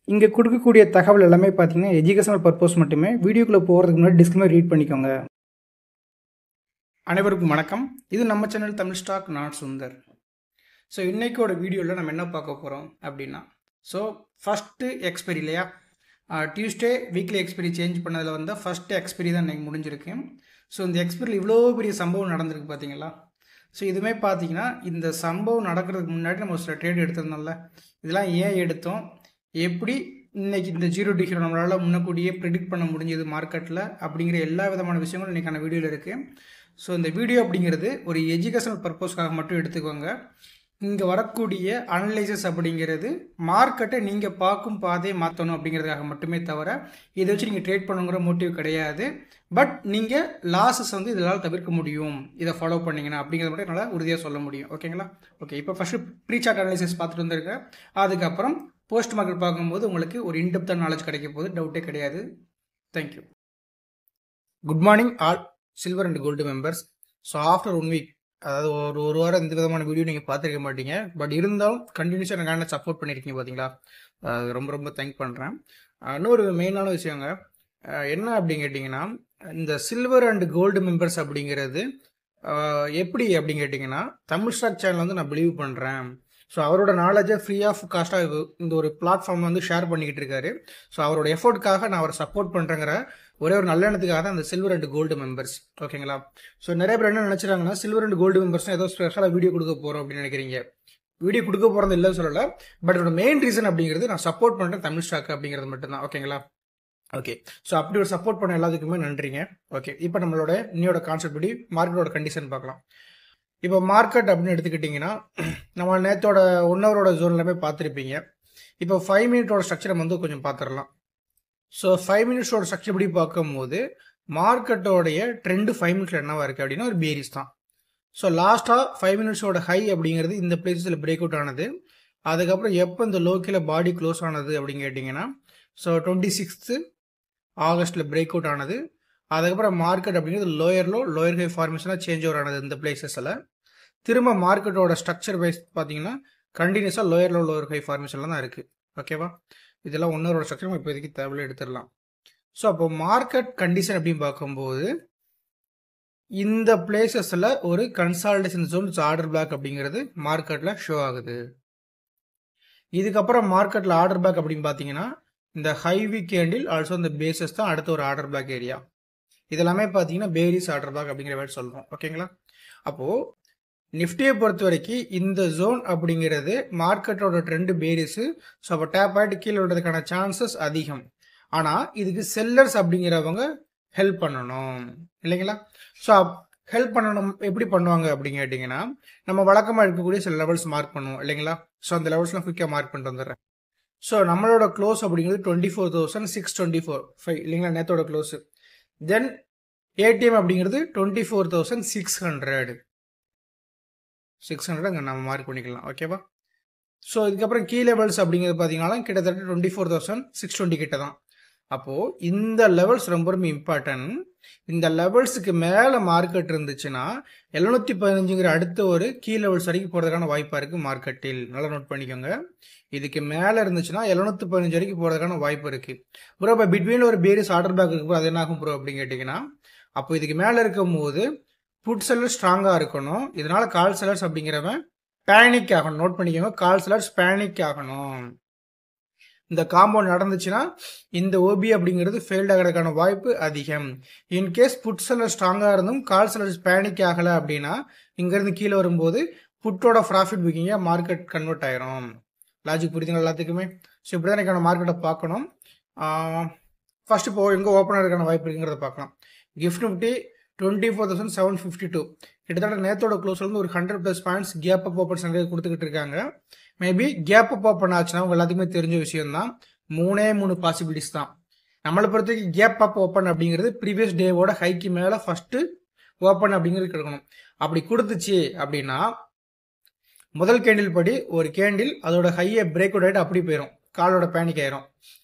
இங்கே கொடுக்கக்கூடிய தகவல் எல்லாமே பார்த்தீங்கன்னா எஜுகேஷனல் பர்பஸ் மட்டுமே. வீடியோக்குள்ளே போகிறதுக்கு முன்னாடி டிஸ்க்ளைமர் ரீட் பண்ணிக்கோங்க. அனைவருக்கும் வணக்கம். இது நம்ம சேனல் தமிழ் ஸ்டாக், நான் சுந்தர். ஸோ இன்றைக்கோட வீடியோவில் நம்ம என்ன பார்க்க போகிறோம் அப்படின்னா, ஸோ ஃபஸ்ட்டு எக்ஸ்பைரி இல்லையா, டியூஸ்டே வீக்லி எக்ஸ்பைரி சேஞ்ச் பண்ணதில் வந்து ஃபஸ்ட்டு எக்ஸ்பைரி தான் இன்றைக்கி முடிஞ்சிருக்கு. ஸோ இந்த எக்ஸ்பைரியில் இவ்வளோ பெரிய சம்பவம் நடந்திருக்கு பார்த்தீங்களா. ஸோ இதுவுமே பார்த்தீங்கன்னா இந்த சம்பவம் நடக்கிறதுக்கு முன்னாடி நம்ம சில ட்ரேட் எடுத்திருந்தோம்ல, இதெல்லாம் ஏன் எடுத்தோம், எப்படி இன்னைக்கு இந்த ஜீரோ டிகிரி நம்மளால் முன்னக்கூடியே ப்ரெடிக்ட் பண்ண முடிஞ்சது மார்க்கெட்டில் அப்படிங்கிற எல்லா விதமான விஷயங்களும் இன்றைக்கான வீடியோவில் இருக்குது. ஸோ இந்த வீடியோ அப்படிங்கிறது ஒரு எஜுகேஷனல் பர்பஸ்க்காக மட்டும் எடுத்துக்கோங்க. இங்கே வரக்கூடிய அனலைசஸ் அப்படிங்கிறது மார்க்கெட்டை நீங்கள் பார்க்கும் பாதையை மாற்றணும் அப்படிங்கிறதுக்காக மட்டுமே தவிர இதை வச்சு நீங்கள் ட்ரேட் பண்ணுங்கிற மோட்டிவ் கிடையாது. பட் நீங்கள் லாஸஸ் வந்து இதனால் தவிர்க்க முடியும் இதை ஃபாலோ பண்ணிங்கன்னா அப்படிங்கிறத மட்டும் என்னால் உறுதியாக சொல்ல முடியும். ஓகேங்களா? ஓகே, இப்போ ஃபஸ்ட்டு ப்ரீ சார்ட் அனலைசிஸ் பார்த்துட்டு வந்திருக்கேன். அதுக்கப்புறம் போஸ்ட் மார்க்கெட் பார்க்கும்போது உங்களுக்கு ஒரு இன்டெப்த்தான நாலேஜ் கிடைக்க போகுது, டவுட்டே கிடையாது. Thank you. Good morning all silver and gold members. So after 1 week, அதாவது ஒரு வாரம் இந்த விதமான வீடியோ நீங்கள் பார்த்துருக்க மாட்டீங்க. பட் இருந்தாலும் கண்டினியூஸாக எனக்கு சப்போர்ட் பண்ணியிருக்கீங்க பார்த்தீங்களா, அது ரொம்ப ரொம்ப தேங்க் பண்ணுறேன். இன்னொரு மெயினான விஷயங்க என்ன அப்படின்னு கேட்டிங்கன்னா, இந்த சில்வர் அண்ட் கோல்டு மெம்பர்ஸ் அப்படிங்கிறது எப்படி அப்படின்னு கேட்டிங்கன்னா, தமிழ் ஸ்டாக் சேனல் வந்து நான் பிலீவ் பண்ணுறேன். ஸோ அவரோட நாலேஜை ஃப்ரீ ஆஃப் காஸ்ட்டாக இந்த ஒரு பிளாட்ஃபார்ம் வந்து ஷேர் பண்ணிக்கிட்டு இருக்காரு. ஸோ அவரோட எஃபோர்ட்டுக்காக நான் அவரை சப்போர்ட் பண்ணுறேங்கிற ஒரே ஒரு நல்ல எண்ணத்துக்காக தான் அந்த சில்வர் அண்ட் கோல்டு மெம்பர்ஸ். ஓகேங்களா? ஸோ நிறைய பேர் என்ன நினச்சிறாங்கன்னா, சில்வர் அண்ட் கோல்டு மெம்பர்ஸ் ஏதோ ஸ்பெஷலாக வீடியோ கொடுக்க போகிறோம் அப்படின்னு நினைக்கிறீங்க. வீடியோ கொடுக்க போகிறது இல்லைன்னு சொல்லலை, பட் இதோட மெயின் ரீசன் அப்படிங்கிறது நான் சப்போர்ட் பண்ணுறேன் தமிழ் ஸ்டாக் அப்படிங்கிறது மட்டும்தான். ஓகேங்களா? ஓகே, ஸோ அப்படி ஒரு சப்போர்ட் பண்ண எல்லாத்துக்குமே நன்றிங்க. ஓகே, இப்போ நம்மளோட இன்னையோட கான்செப்ட் படி மார்க்கெட்டோட கண்டிஷன் பார்க்கலாம். இப்போ மார்க்கெட் அப்படின்னு எடுத்துக்கிட்டிங்கன்னா, நம்ம நேற்றோட 1 ஹவரோட ஜோன் எல்லாமே பார்த்துருப்பீங்க. இப்போ 5 மினிட்டோட ஸ்ட்ரக்சரை வந்து கொஞ்சம் பார்த்துடலாம். ஸோ 5 மினிட்ஸோட ஸ்ட்ரக்சர் படி பார்க்கும்போது மார்க்கெட்டோடைய ட்ரெண்டு 5 மினிட்ஸில் என்னவா இருக்குது அப்படின்னா ஒரு பேரிஸ் தான். ஸோ லாஸ்ட்டாக 5 மினிட்ஸோட ஹை அப்படிங்கிறது இந்த பிளேஸில் பிரேக் அவுட் ஆனது. அதுக்கப்புறம் எப்போ இந்த லோக்கில் பாடி க்ளோஸ் ஆனது அப்படின்னு கேட்டிங்கன்னா, ஸோ 26 ஆகஸ்ட்டில் பிரேக் அவுட் ஆனது. அதுக்கப்புறம் மார்க்கெட் அப்படிங்கிறது லோயர் ஹை ஃபார்மேஷனாக சேஞ்ச் ஓவர் ஆனது இந்த பிளேசஸில். திரும்ப மார்க்கெட்டோட ஸ்ட்ரக்சர் வைஸ் பார்த்தீங்கன்னா கண்டினியூஸாக லோயர் ஹை ஃபார்மேஷனில் தான் இருக்குது. ஓகேவா? இதெல்லாம் 1 ஹவரோட ஸ்ட்ரக்சர் நம்ம இப்போதைக்கு தேவையில்லை எடுத்துடலாம். ஸோ அப்போ மார்க்கெட் கண்டிஷன் அப்படின்னு பார்க்கும்போது இந்த பிளேசஸில் ஒரு கன்சால்டேஷன் ஜோன்ஸ் ஆர்டர் பிளாக் அப்படிங்கிறது மார்க்கெட்டில் ஷோ ஆகுது. இதுக்கப்புறம் மார்க்கெட்டில் ஆர்டர் பிளாக் அப்படின்னு பார்த்தீங்கன்னா இந்த ஹை வீக் கேண்டில் ஆல்சோ இந்த பேசஸ் தான் அடுத்த ஒரு ஆர்டர் பிளாக் ஏரியா. இதெல்லாமே பார்த்தீங்கன்னா பேரிஸ் ஆர்டர் பிளாக் அப்படிங்கிற மாதிரி சொல்கிறோம். ஓகேங்களா? அப்போது நிஃப்டியை பொறுத்த வரைக்கும் இந்த ஜோன் அப்படிங்கிறது மார்க்கெட்டோட ட்ரெண்டு பேரிஸு. ஸோ அப்போ டேப் ஆகிட்டு கீழே விடுறதுக்கான சான்சஸ் அதிகம். ஆனால் இதுக்கு செல்லர்ஸ் அப்படிங்கிறவங்க ஹெல்ப் பண்ணணும் இல்லைங்களா? ஸோ ஹெல்ப் பண்ணணும். எப்படி பண்ணுவாங்க அப்படின்னு கேட்டிங்கன்னா, நம்ம வழக்கமாக இருக்கக்கூடிய சில லெவல்ஸ் மார்க் பண்ணுவோம் இல்லைங்களா? ஸோ அந்த லெவல்ஸ்லாம் குயிக்காக மார்க் பண்ணிட்டு வந்துடுறேன். ஸோ நம்மளோட க்ளோஸ் அப்படிங்கிறது 24,624 இல்லைங்களா, நேற்றோட க்ளோஸு. தென் ஏடிஎம் அப்படிங்கிறது 24,600 அங்கே நம்ம மார்க் பண்ணிக்கலாம். ஓகேவா? ஸோ இதுக்கப்புறம் கீ லெவல்ஸ் அப்படிங்கிறது பார்த்தீங்கன்னா கிட்டத்தட்ட 24,620 கிட்ட தான். அப்போது இந்த லெவல்ஸ் ரொம்ப ரொம்ப இம்பார்ட்டன்ட். இந்த லெவல்ஸுக்கு மேலே மார்க்கெட் இருந்துச்சுன்னா 715ங்கிற அடுத்த ஒரு கீ லெவல்ஸ் வரைக்கும் போகிறதுக்கான வாய்ப்பாக இருக்குது மார்க்கெட்டில். நல்லா நோட் பண்ணிக்கோங்க. இதுக்கு மேலே இருந்துச்சுன்னா 715 வரைக்கும் போகிறதுக்கான வாய்ப்பு இருக்குது. ப்ரோ இப்போ பிட்வீனில் ஒரு பேரிஸ் ஆர்டர் பேக் இருக்கு, அது என்ன ஆகும் ப்ரோ அப்படின்னு கேட்டிங்கன்னா, அப்போ இதுக்கு மேலே இருக்கும் போது புட் செல்லர்ஸ் ஸ்ட்ராங்காக இருக்கணும். இதனால கால் செல்லர்ஸ் அப்படிங்கிறவன் பேனிக் ஆகணும். நோட் பண்ணிக்கோங்க, கால் செல்லர்ஸ் பேனிக் ஆகணும். இந்த காம்பவுண்ட் நடந்துச்சுன்னா இந்த ஓபி அப்படிங்கிறது ஃபெயில்ட் ஆகிறதுக்கான வாய்ப்பு அதிகம். இன்கேஸ் புட் செல்லர் ஸ்ட்ராங்காக இருந்தும் கால் செல்லர்ஸ் பேனிக் ஆகலை அப்படின்னா இங்கேருந்து கீழே வரும்போது புட்டோட ப்ராஃபிட் புக்கிங்காக மார்க்கெட் கன்வெர்ட் ஆயிரும். லாஜிக் புரியுதுங்க எல்லாத்துக்குமே? ஸோ இப்படி தான் எனக்கான மார்க்கெட்டை பார்க்கணும். ஃபர்ஸ்ட் இப்போ எங்கே ஓப்பன் ஆகிறதுக்கான வாய்ப்பு இருக்குங்கிறத பார்க்கலாம். கிஃப்ட் நிஃப்டி 24,752 கிட்டத்தட்ட நேத்தோட க்ளோஸ்ல இருந்து ஒரு 100+ பாயிண்ட்ஸ் கேப் அப் ஓப்பன்ஸ் நிறைய கொடுத்துக்கிட்டு இருக்காங்க. மேபி கேப் அப் ஓப்பன் ஆச்சுன்னா உங்க எல்லாத்துக்குமே தெரிஞ்ச விஷயம் தான். 3 பாசிபிலிட்டிஸ் தான். நம்மளை பொறுத்த வரைக்கும் கேப் அப் ஓப்பன் அப்படிங்கிறது ப்ரீவியஸ் டேவோட ஹைக்கு மேலே ஃபர்ஸ்ட் ஓப்பன் அப்படிங்கிறது கிடைக்கணும். அப்படி கொடுத்துச்சு அப்படின்னா முதல் கேண்டில் படி ஒரு கேண்டில் அதோட ஹையை பிரேக் அவுட் ஆகிட்டு அப்படி போயிடும், காலோட பேனிக் ஆயிரும்.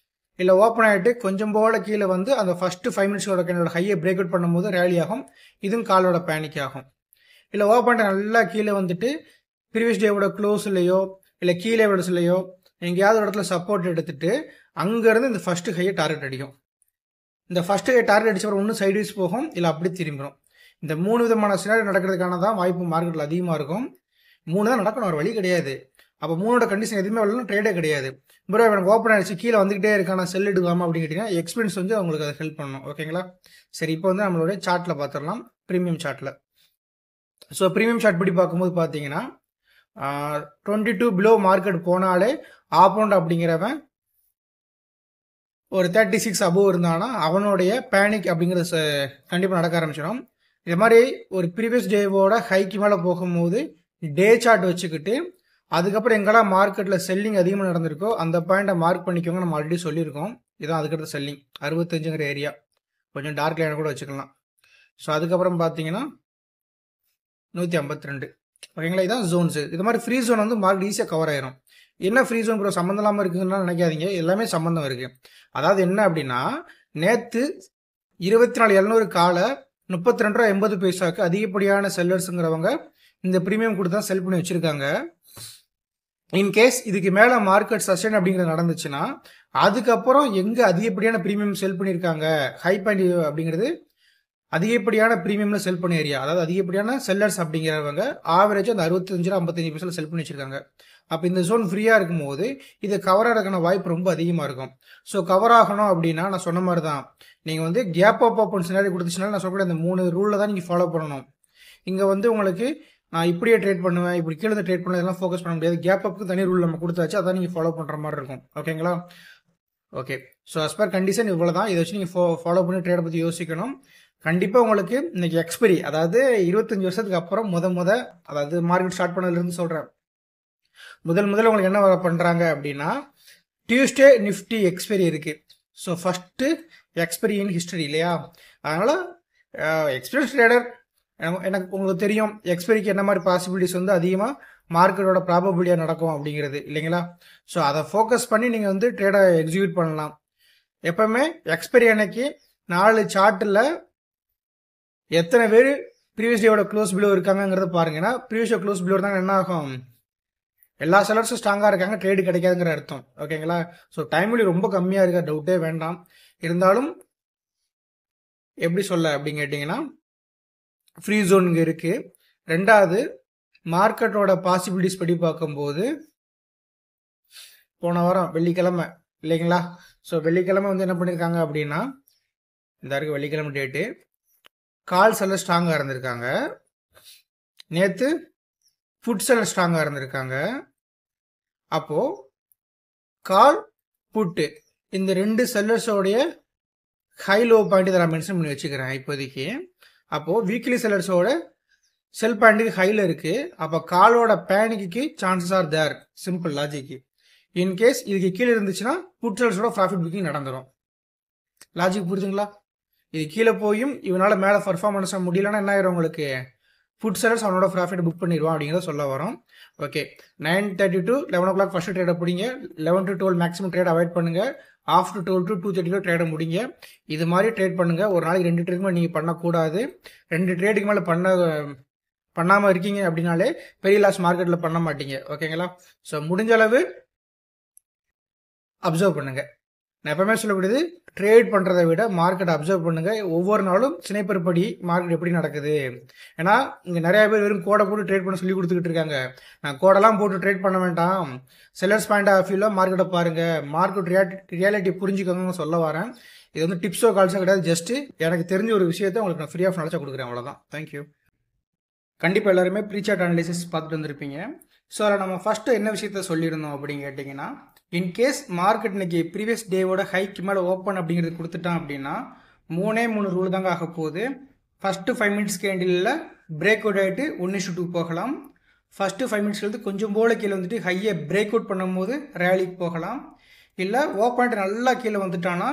இல்லை ஓப்பன் ஆகிட்டு கொஞ்சம் போல கீழே வந்து அந்த ஃபர்ஸ்ட் 5 மினிட்ஸோட கேண்டோட ஹையை பிரேக் அவுட் பண்ணும்போது ரேலி ஆகும், இதுவும் காலோட பேனிக் ஆகும். இல்லை ஓப்பன் நல்லா கீழே வந்துட்டு ப்ரீவியஸ் டேவோட க்ளோஸ்லையோ இல்லை கீழே விடஸ்லையோ எங்கேயாவது ஒரு இடத்துல சப்போர்ட் எடுத்துட்டு அங்கேருந்து இந்த ஃபஸ்ட்டு ஹையை டார்கெட் அடிக்கும். இந்த ஃபஸ்ட்டு ஹை டார்கெட் அடிச்சப்பறம் ஒன்று சைட்வைஸ் போகும், இல்லை அப்படி திரும்பிடும். இந்த 3 விதமான சினாரியோ நடக்கிறதுக்கான தான் வாய்ப்பு மார்க்கெட்டில் அதிகமாக இருக்கும். 3 தான் நடக்கணும், ஒரு வழி கிடையாது. அப்போ 3ஓட கண்டிஷன் எதுவுமே வரலாம், ட்ரேடே கிடையாது. ப்ரோ எனக்கு ஓப்பன் ஆகிடுச்சு, கீழே வந்துகிட்டே இருக்கான செல் எடுக்காமல் அப்படின்னு கேட்டிங்கன்னா எக்ஸ்பீரியன்ஸ் வந்து அவங்களுக்கு அதை ஹெல்ப் பண்ணணும். ஓகேங்களா? சரி, இப்போ வந்து நம்மளுடைய சார்ட்டில் பார்த்துடலாம், ப்ரீமியம் சார்ட்டில். ஸோ ப்ரீமியம் சார்ட் படி பார்க்கும்போது பார்த்தீங்கன்னா 22 பிலோ மார்க்கெட் போனாலே ஆப்போண்ட் அப்படிங்கிறவன் ஒரு 36 அபோவ் இருந்தானா அவனுடைய பேனிக் அப்படிங்கிறது கண்டிப்பாக நடக்க ஆரம்பிச்சிடும். இது மாதிரி ஒரு ப்ரீவியஸ் டேவோட ஹைக்கு மேலே போகும்போது டே சார்ட் வச்சுக்கிட்டு அதுக்கப்புறம் எங்கெல்லாம் மார்க்கெட்டில் செல்லிங் அதிகமாக நடந்திருக்கோ அந்த பாயிண்ட்டை மார்க் பண்ணிக்கோங்க. நம்ம ஆல்ரெடி சொல்லியிருக்கோம். இதான் அதுக்கடுத்த செல்லிங் 65ங்கிற ஏரியா, கொஞ்சம் டார்க் லைனை கூட வச்சுக்கலாம். ஸோ அதுக்கப்புறம் பார்த்தீங்கன்னா 152. ஓகேங்களா? இதான் ஜோன்ஸு. இது மாதிரி ஃப்ரீ ஜோன் வந்து மார்க்கெட் ஈஸியாக கவர் ஆயிரும். என்ன ஃப்ரீ ஜோன் ப்ரோ சம்மந்தம் இல்லாமல் இருக்குதுன்னா நினைக்காதீங்க, எல்லாமே சம்மந்தம் இருக்குது. அதாவது என்ன அப்படின்னா, நேற்று 24,700 காலை 32.80 ரூபா அதிகப்படியான செல்லர்ஸுங்கிறவங்க இந்த ப்ரீமியம் கொடுத்து தான் செல் பண்ணி வச்சுருக்காங்க. இன்கேஸ் இதுக்கு மேலே மார்க்கெட் சஸ்டைன் அப்படிங்கிறது நடந்துச்சுன்னா அதுக்கப்புறம் எங்கே அதிகப்படியான ப்ரீமியம் செல் பண்ணியிருக்காங்க, ஹை பாயிண்ட் அப்படிங்கிறது அதிகப்படியான ப்ரீமியமில் செல் பண்ண ஏரியா, அதாவது அதிகப்படியான செல்லர்ஸ் அப்படிங்கிறவங்க ஆவரேஜ் அந்த 65-55% செல் பண்ணி வச்சுருக்காங்க. அப்போ இந்த ஜோன் ஃப்ரீயாக இருக்கும்போது இது கவர் ஆகிறதுக்கான வாய்ப்பு ரொம்ப அதிகமாக இருக்கும். ஸோ கவர் ஆகணும் அப்படின்னா நான் சொன்ன மாதிரி தான், நீங்கள் வந்து கேப் அப் ஓப்பன் சினாரி கொடுத்துச்சுனால நான் சொல்லக்கூடிய அந்த 3 ரூலில் தான் நீங்கள் ஃபாலோ பண்ணணும். இங்கே வந்து உங்களுக்கு நான் இப்படியே ட்ரேட் பண்ணுவேன், இப்படி கீழே ட்ரேட் பண்ண இதெல்லாம் ஃபோக்கஸ் பண்ண முடியாது. கேப் அப்புக்கு தனி ரூல் நம்ம கொடுத்தாச்சு, அதான் நீங்கள் ஃபாலோ பண்ணுற மாதிரி இருக்கும். ஓகேங்களா? Okay. So as per condition இவ்வளோ தான். இதை வச்சு நீங்கள் ஃபாலோ பண்ணி ட்ரேடை பற்றி யோசிக்கணும். கண்டிப்பாக உங்களுக்கு இன்னைக்கு எக்ஸ்பைரி, அதாவது 25 வருஷத்துக்கு அப்புறம் அதாவது மார்க்கெட் ஸ்டார்ட் பண்ணதுலேருந்து சொல்கிறேன், முதல்ல உங்களுக்கு என்ன பண்ணுறாங்க அப்படின்னா டியூஸ்டே நிஃப்டி எக்ஸ்பைரி இருக்குது. So first expiry in history இல்லையா? அதனால் எக்ஸ்பீரியன்ஸ் ட்ரேடர் எனக்கு உங்களுக்கு தெரியும் எக்ஸ்பைரிக்கு என்ன மாதிரி பாசிபிலிட்டிஸ் வந்து அதிகமாக மார்க்கெட்டோட ப்ராபபிலிட்டியாக நடக்கும் அப்படிங்கிறது இல்லைங்களா? ஸோ அதை ஃபோக்கஸ் பண்ணி நீங்கள் வந்து ட்ரேடை எக்ஸிக்யூட் பண்ணலாம். எப்போவுமே எக்ஸ்பைரி அன்னைக்கு 4 சார்ட்டில் எத்தனை பேர் ப்ரீவியஸ் டேவோட க்ளோஸ் பிலோ இருக்காங்கிறத பாருங்க. ஏன்னா ப்ரீவியஸ் டே க்ளோஸ் பிலோ இருந்தாங்க என்ன ஆகும், எல்லா செலர்ஸும் ஸ்ட்ராங்காக இருக்காங்க, ட்ரேடு கிடைக்காதுங்கிற அர்த்தம். ஓகேங்களா? ஸோ டைம்லி ரொம்ப கம்மியாக இருக்க டவுட்டே வேண்டாம். இருந்தாலும் எப்படி சொல்ல அப்படின்னு கேட்டிங்கன்னா ஃப்ரீ ஜோன் இங்கே இருக்குது. ரெண்டாவது மார்க்கெட்டோட பாசிபிலிட்டிஸ் படி பார்க்கும்போது போன வாரம் வெள்ளிக்கிழமை இல்லைங்களா? ஸோ வெள்ளிக்கிழமை வந்து என்ன பண்ணியிருக்காங்க அப்படின்னா இந்த வரைக்கும் வெள்ளிக்கிழமை டேட்டு கால் செல்லர் ஸ்ட்ராங்காக இருந்திருக்காங்க, நேற்று புட் செல்லர் ஸ்ட்ராங்காக இருந்திருக்காங்க. அப்போது கால் புட்டு இந்த 2 செல்லர்ஸோடைய ஹை லோ பாயிண்ட் இதை நான் மென்ஷன் பண்ணி வச்சுக்கிறேன் இப்போதைக்கு. அப்போது வீக்லி செல்லர்ஸோட செல் பாயிண்ட்டுக்கு ஹையில் இருக்குது. அப்போ காலோட பேனிக்கு chances are there, simple logic. In case இதுக்கு கீழே இருந்துச்சுன்னா புட் செல்லர்ஸோட ப்ராஃபிட் புக்கிங் நடந்துடும். லாஜிக் புரிஞ்சுங்களா? இது கீழே போயும் இவனால் மேலே பர்ஃபார்மன்ஸ் முடியலன்னா என்ன ஆயிரும், உங்களுக்கு புட் செல்லர்ஸ் அவனோட ப்ராஃபிட் புக் பண்ணிடுவான் அப்படிங்கிறத சொல்ல வரோம். ஓகே, 9:30 to 11 o'clock ஃபஸ்ட்டு ட்ரேடை பிடிங்க, 11 to 12 மேக்ஸிமம் ட்ரேட் அவாய்ட் பண்ணுங்கள், ஆஃப்டர் 12 to 2:30 ட்ரேடை முடிங்க. இது மாதிரி ட்ரேட் பண்ணுங்கள். ஒரு நாளைக்கு 2 ட்ரேட் மேலே நீங்கள் பண்ணக்கூடாது. 2 ட்ரேடுக்கு மேலே பண்ணாமல் இருக்கீங்க அப்படின்னாலே பெரிய லாஸ் மார்க்கெட்டில் பண்ண மாட்டீங்க. ஓகேங்களா? ஸோ முடிஞ்ச அளவு அப்சர்வ் பண்ணுங்கள். நான் எப்பவுமே சொல்லக்கூடியது ட்ரேட் பண்ணுறதை விட மார்க்கெட் அப்சர்வ் பண்ணுங்கள். ஒவ்வொரு நாளும் ஸ்னைப்பர் படி மார்க்கெட் எப்படி நடக்குது. ஏன்னா இங்கே நிறையா பேர் வெறும் கோடை போட்டு ட்ரேட் பண்ண சொல்லி கொடுத்துக்கிட்டு இருக்காங்க. நான் கோடெல்லாம் போட்டு ட்ரேட் பண்ண வேண்டாம், செல்லர்ஸ் பாயிண்ட் ஆஃப் வியூவில் மார்க்கெட்டை பாருங்கள், மார்க்கெட் ரியாலிட்டி புரிஞ்சுக்கோங்கன்னு சொல்ல வரேன். இது வந்து டிப்ஸோ கால்ஸோ கிடையாது, ஜஸ்ட்டு எனக்கு தெரிஞ்ச ஒரு விஷயத்தை உங்களுக்கு நான் ஃப்ரீ ஆஃப் நாலேஜாக கொடுக்குறேன், அவ்வளோதான். தேங்க்யூ. கண்டிப்பாக எல்லாருமே ப்ரீ சார்ட் அனாலிசிஸ் பார்த்துட்டு வந்திருப்பீங்க. ஸோ அதில் நம்ம ஃபஸ்ட்டு என்ன விஷயத்த சொல்லியிருந்தோம் அப்படின்னு கேட்டிங்கன்னா, இன்கேஸ் மார்க்கெட் இன்னைக்கு ப்ரீவியஸ் டேவோட ஹைக்கு மேலே ஓப்பன் அப்படிங்கிறது கொடுத்துட்டான் அப்படின்னா 3 ரூல் தாங்க ஆக போகுது. ஃபஸ்ட்டு 5 மினிட்ஸ் கேண்டிலில் பிரேக் அவுட் ஆகிட்டு 1:2 போகலாம். ஃபஸ்ட்டு 5 மினிட்ஸ்லேருந்து கொஞ்சம் போல கீழே வந்துட்டு ஹையை பிரேக் அவுட் பண்ணும்போது ரேலிக்கு போகலாம். இல்லை ஓப்பன் நல்லா கீழே வந்துட்டானா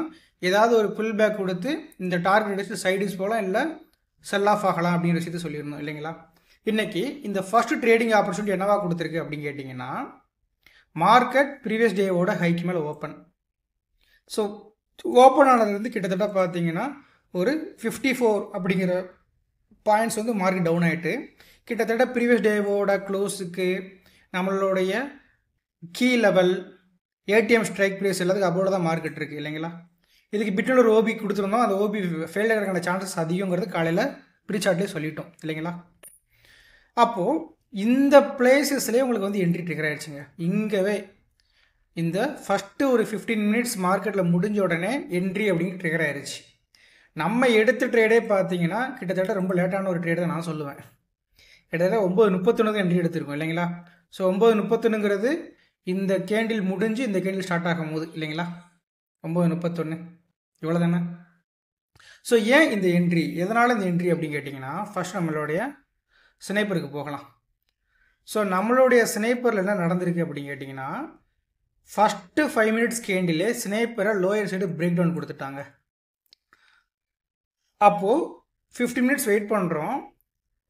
ஏதாவது ஒரு புல் பேக் கொடுத்து இந்த டார்கெட் எடுத்து சைடிஸ் போகலாம், இல்லை செல் ஆஃப் ஆகலாம் அப்படிங்கிற விஷயத்த சொல்லியிருந்தோம் இல்லைங்களா? இன்னைக்கு இந்த ஃபர்ஸ்ட் ட்ரேடிங் ஆப்பர்ச்சுனிட்டி என்னவா கொடுத்துருக்கு அப்படின்னு கேட்டிங்கன்னா, மார்க்கெட் ப்ரீவியஸ் டேவோட ஹைக்கு மேலே ஓப்பன். ஸோ ஓப்பன் ஆனது வந்து கிட்டத்தட்ட பார்த்தீங்கன்னா ஒரு 54 அப்படிங்கிற பாயிண்ட்ஸ் வந்து மார்க்கெட் டவுன் ஆகிட்டு கிட்டத்தட்ட ப்ரீவியஸ் டேவோட க்ளோஸுக்கு நம்மளுடைய key level ATM strike price எல்லாத்துக்கும் அபோவில் தான் மார்க்கெட் இருக்குது இல்லைங்களா. இதுக்கு பிட்டில் ஒரு ஓபி கொடுத்துருந்தோம், அந்த ஓபி ஃபெயில் ஆகிறதுக்கான சான்சஸ் அதிகங்கிறது காலையில் ப்ரீசார்ட்லேயே சொல்லிட்டோம் இல்லைங்களா. அப்போது இந்த பிளேசஸ்லேயே உங்களுக்கு வந்து என்ட்ரி ட்ரிகர் ஆகிடுச்சுங்க. இங்கேவே இந்த ஃபஸ்ட்டு ஒரு 15 மினிட்ஸ் மார்க்கெட்டில் முடிஞ்ச உடனே என்ட்ரி அப்படிங்கிற ட்ரிகர் ஆயிடுச்சு. நம்ம எடுத்த ட்ரேடே பார்த்தீங்கன்னா கிட்டத்தட்ட ரொம்ப லேட்டான ஒரு ட்ரேடு தான் நான் சொல்லுவேன். கிட்டத்தட்ட 9:31 என்ட்ரி எடுத்திருக்கோம் இல்லைங்களா. ஸோ 9:31ங்கிறது இந்த கேண்டில் முடிஞ்சு இந்த கேண்டில் ஸ்டார்ட் ஆகும் போது இல்லைங்களா, 9:31 இவ்வளோ தானே. ஸோ ஏன் இந்த என்ட்ரி, எதனால் இந்த என்ட்ரி அப்படின்னு கேட்டிங்கன்னா, ஃபஸ்ட் நம்மளுடைய ஸ்னைப்பருக்கு போகலாம். ஸோ நம்மளுடைய ஸ்னைப்பரில் என்ன நடந்திருக்கு அப்படின்னு கேட்டிங்கன்னா, ஃபஸ்ட்டு 5 மினிட்ஸ் கேண்டிலே ஸ்னைப்பரை லோயர் சைடு பிரேக் டவுன் கொடுத்துட்டாங்க. அப்போது 50 மினிட்ஸ் வெயிட் பண்ணுறோம்,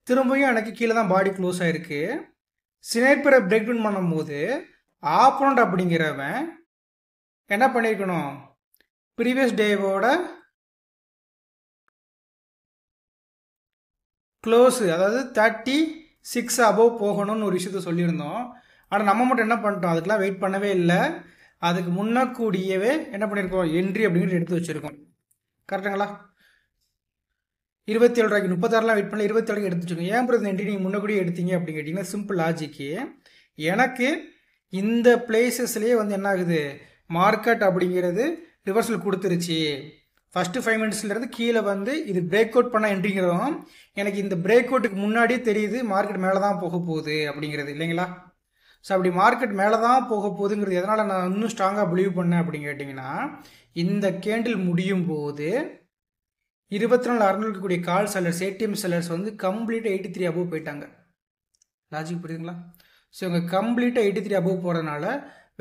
திரும்பியும் எனக்கு கீழே தான் பாடி க்ளோஸ் ஆகிருக்கு. ஸ்னைப்பரை பிரேக் டவுன் பண்ணும்போது ஆப்போனண்ட் அப்படிங்கிறவன் என்ன பண்ணியிருக்கணும், ப்ரீவியஸ் டேவோட க்ளோஸு அதாவது 36 அபோவ் போகணும்னு ஒரு விஷயத்த சொல்லியிருந்தோம். ஆனால் நம்ம மட்டும் என்ன பண்ணிட்டோம், அதுக்கெலாம் வெயிட் பண்ணவே இல்லை. அதுக்கு முன்னக்கூடியவே என்ன பண்ணியிருக்கோம், என்ட்ரி அப்படிங்கிறது எடுத்து வச்சுருக்கோம். கரெக்டுங்களா. 27 ரூபாய்க்கு 36லாம் வெயிட் பண்ணல, 27 ரூபாய்க்கு எடுத்து வச்சுக்கோங்க. ஏன் இந்த என்ட்ரி நீங்கள் முன்னக்கூடியே எடுத்தீங்க அப்படின்னு கேட்டிங்கன்னா, சிம்பிள் லாஜிக்கு எனக்கு இந்த பிளேசஸ்லேயே வந்து என்ன ஆகுது, மார்க்கெட் அப்படிங்கிறது ரிவர்சல் கொடுத்துருச்சு. ஃபஸ்ட்டு 5 மினிட்ஸ்லேருந்து கீழே வந்து இது பிரேக் அவுட் பண்ண என்ட்ரிங்கிறதும் எனக்கு இந்த பிரேக் அவுட்டுக்கு முன்னாடியே தெரியுது மார்க்கெட் மேலே தான் போக போகுது அப்படிங்கிறது இல்லைங்களா. ஸோ அப்படி மார்க்கெட் மேலே தான் போக போகுதுங்கிறது எதனால் நான் இன்னும் ஸ்ட்ராங்காக பிலீவ் பண்ணேன் அப்படின்னு கேட்டிங்கன்னா, இந்த கேண்டில் முடியும் போது 24 இருக்கக்கூடிய கால் செல்லர்ஸ், ஏடிஎம் செல்லர்ஸ் வந்து கம்ப்ளீட்டாக 83 அபோவ் போயிட்டாங்க. லாஜிக் புரியுதுங்களா. ஸோ இவங்க கம்ப்ளீட்டாக 83 அபோவ் போகிறதுனால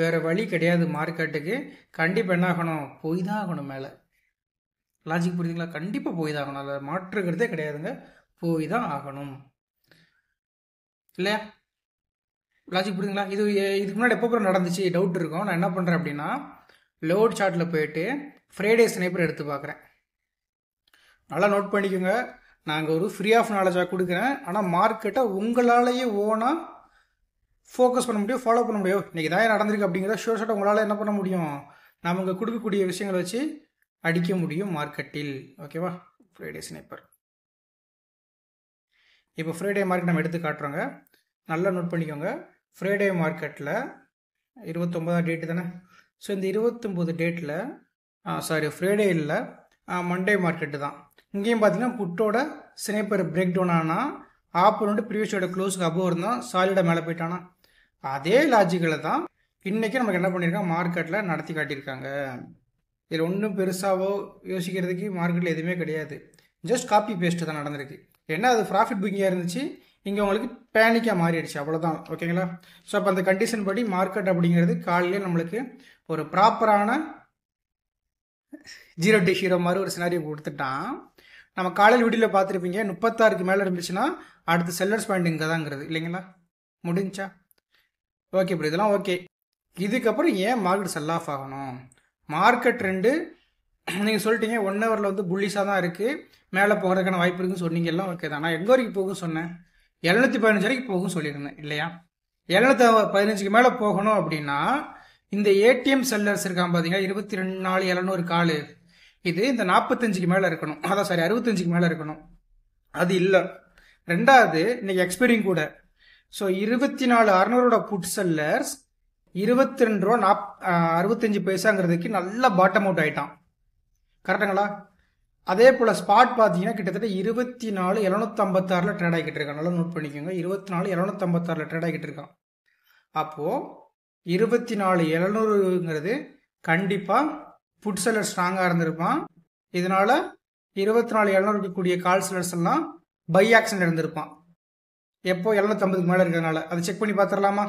வேறு வழி கிடையாது, மார்க்கெட்டுக்கு கண்டிப்பாக என்ன ஆகணும், போய் தான் ஆகணும் மேலே. லாஜிக் புரியுதுங்களா. கண்டிப்பாக போய் தான் ஆகணும், அதில் மாற்றுக்கிறதே கிடையாதுங்க, போய் தான் ஆகணும் இல்லையா. லாஜிக் புரியுதுங்களா. இதுக்கு முன்னாடி எப்போ நடந்துச்சு டவுட் இருக்கும். நான் என்ன பண்ணுறேன் அப்படின்னா, லோட் சார்ட்டில் போயிட்டு ஃப்ரைடே ஸ்னைப்பர் எடுத்து பார்க்குறேன். நல்லா நோட் பண்ணிக்கோங்க, நாங்கள் ஒரு ஃப்ரீ ஆஃப் நாலேஜாக கொடுக்குறேன். ஆனால் மார்க்கெட்டை உங்களாலேயே ஓனாக ஃபோக்கஸ் பண்ண முடியும், ஃபாலோ பண்ண முடியும். இன்றைக்கி தான் நடந்திருக்கு அப்படிங்கிறத ஷோர் ஷார்ட்டாக உங்களால் என்ன பண்ண முடியும், நமக்கு கொடுக்கக்கூடிய விஷயங்களை வச்சு அடிக்க முடியும் மார்க்கெட்டில். ஓகேவா. ஃப்ரைடே ஸ்னைப்பர், இப்போ ஃப்ரைடே மார்க்கெட் நம்ம எடுத்து காட்டுறோங்க. நல்லா நோட் பண்ணிக்கோங்க. ஃப்ரைடே மார்க்கெட்டில் 29ஆம் டேட்டு தானே. ஸோ இந்த 29 டேட்டில் ஃப்ரைடே இல்லை, மண்டே மார்க்கெட்டு தான். இங்கேயும் பார்த்தீங்கன்னா புட்டோட ஸ்னைப்பர் பிரேக் டவுன் ஆனால் ஆப்போனண்ட் ப்ரீவியஸோட க்ளோஸுக்கு அபோவ் இருந்தால் சாலிடாக மேலே போயிட்டானா, அதே லாஜிக்கில் தான் இன்றைக்கி நமக்கு என்ன பண்ணியிருக்காங்க, மார்க்கெட்டில் நடத்தி காட்டியிருக்காங்க. இதில் ஒன்றும் பெருசாவோ யோசிக்கிறதுக்கு மார்க்கெட்டில் எதுவுமே கிடையாது, ஜஸ்ட் காப்பி பேஸ்ட்டு தான் நடந்திருக்கு. ஏன்னா அது ப்ராஃபிட் புக்கிங்காக இருந்துச்சு, இங்கே உங்களுக்கு பேனிக்காக மாறிடுச்சு, அவ்வளோதான். ஓகேங்களா. ஸோ அப்போ அந்த கண்டிஷன் படி மார்க்கெட் அப்படிங்கிறது காலையிலே நம்மளுக்கு ஒரு ப்ராப்பரான 0 to ஹீரோ மாதிரி ஒரு சினாரியோ கொடுத்துட்டான். நம்ம காலையில் வீடியோவில் பார்த்துருப்பீங்க, 36க்கு மேலே இருந்துச்சுன்னா அடுத்த செல்லர்ஸ் பாயிண்ட் இங்கே தாங்கிறது இல்லைங்களா. முடிஞ்சா ஓகே ப்ரோ, இதெல்லாம் ஓகே. இதுக்கப்புறம் ஏன் மார்க்கெட் செல் ஆஃப் ஆகணும், மார்க்கெட் ட்ரெண்டு நீங்கள் சொல்லிட்டீங்க 1 ஹவரில் வந்து புல்லிஷாக தான் இருக்குது, மேலே போகிறதுக்கான வாய்ப்பு இருக்குன்னு சொன்னீங்க, எல்லாம் ஓகே தான். நான் எங்கே வரைக்கும் போகும் சொன்னேன், 715 வரைக்கும் போகும் சொல்லியிருந்தேன் இல்லையா. 715க்கு மேலே போகணும் அப்படின்னா இந்த ஏடிஎம் செல்லர்ஸ் இருக்கான் பார்த்தீங்கன்னா 24,700 கால், இது இந்த 45க்கு மேலே இருக்கணும், அதான் 65க்கு மேலே இருக்கணும். அது இல்லை. ரெண்டாவது இன்னைக்கு எக்ஸ்பைரிங் கூட. ஸோ 24,600 புட் செல்லர்ஸ் 22 ரூபா 65 பைசாங்கிறதுக்கு நல்லா பாட்டம் அவுட் ஆகிட்டான். கரெக்டுங்களா. அதே போல் ஸ்பாட் பார்த்தீங்கன்னா கிட்டத்தட்ட 24,756 ட்ரேட் ஆகிக்கிட்டு இருக்கான். நல்லா நோட் பண்ணிக்கோங்க, 24,756 ட்ரேட் ஆகிக்கிட்டு இருக்கான். அப்போது 24,700ங்கிறது கண்டிப்பாக புட் செல்லர் ஸ்ட்ராங்காக இருந்திருப்பான். இதனால் 24,700 இருக்கக்கூடிய கால் செல்லர்ஸ் எல்லாம் பை ஆக்ஷன் இருந்திருப்பான். எப்போ 750க்கு மேலே இருக்கிறதுனால அதை செக் பண்ணி பார்த்துடலாமா.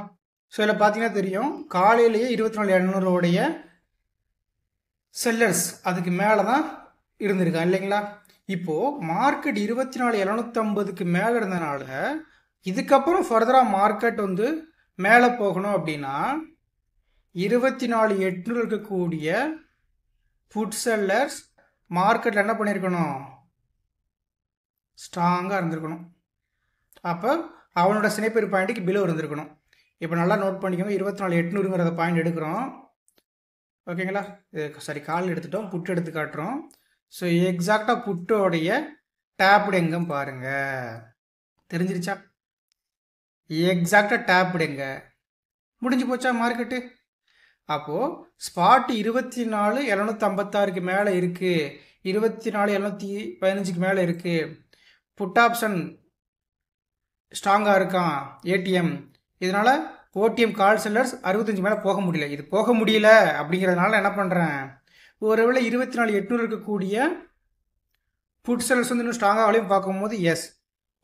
ஸோ இதில் பார்த்தீங்கன்னா தெரியும், காலையிலேயே 24,700 செல்லர்ஸ் அதுக்கு மேலே தான் இருந்திருக்கான் இல்லைங்களா. இப்போது மார்க்கெட் 24,750க்கு மேலே இருந்தனால இதுக்கப்புறம் ஃபர்தராக மார்க்கெட் வந்து மேலே போகணும் அப்படின்னா 24,800 இருக்கக்கூடிய புட் செல்லர்ஸ் மார்க்கெட்டில் என்ன பண்ணியிருக்கணும், ஸ்ட்ராங்காக இருந்திருக்கணும். அப்போ அவனோட ஸ்னைப்பர் பாயிண்ட்டுக்கு பிலோ இருந்திருக்கணும். இப்போ நல்லா நோட் பண்ணிக்கோங்க, 24,800ங்கிறத பாயிண்ட் எடுக்கிறோம். ஓகேங்களா? சாரி, கால் எடுத்துட்டோம், புட் எடுத்து காட்டுறோம். ஸோ எக்ஸாக்டாக புட்டோடைய டேப்டு எங்கே பாருங்க, தெரிஞ்சிருச்சா? எக்ஸாக்டாக டேப்டு எங்கே முடிஞ்சு போச்சா மார்க்கெட்டு. அப்போது ஸ்பாட் 24,756க்கு மேலே இருக்குது, 24,715க்கு மேலே இருக்குது. புட் ஆப்ஷன் ஸ்ட்ராங்காக இருக்கான் ஏடிஎம். இதனால் ஓடிஎம் கால் செல்லர்ஸ் 65 மேலே போக முடியல. இது போக முடியல அப்படிங்கிறதுனால என்ன பண்ணுறேன், ஒருவேளை 24,800 இருக்கக்கூடிய புட் செல்லர்ஸ் வந்து இன்னும் ஸ்ட்ராங்காக ஆகலையும் பார்க்கும்போது எஸ்,